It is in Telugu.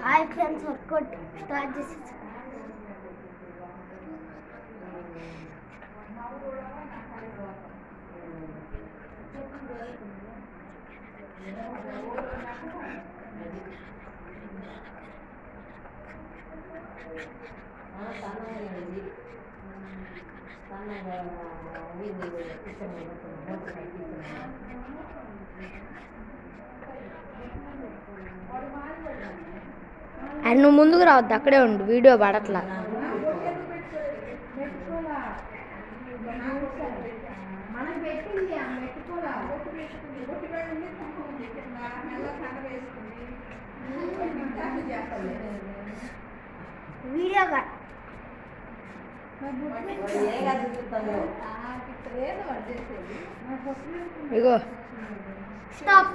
హాయ్ ఫ్రెండ్స్, వర్కౌట్ స్టార్ట్ చేసి అండ్ నువ్వు ముందుకు రావద్దు, అక్కడే ఉండు, వీడియో పడట్లా. వీడియోగా ఇగో స్టాప్.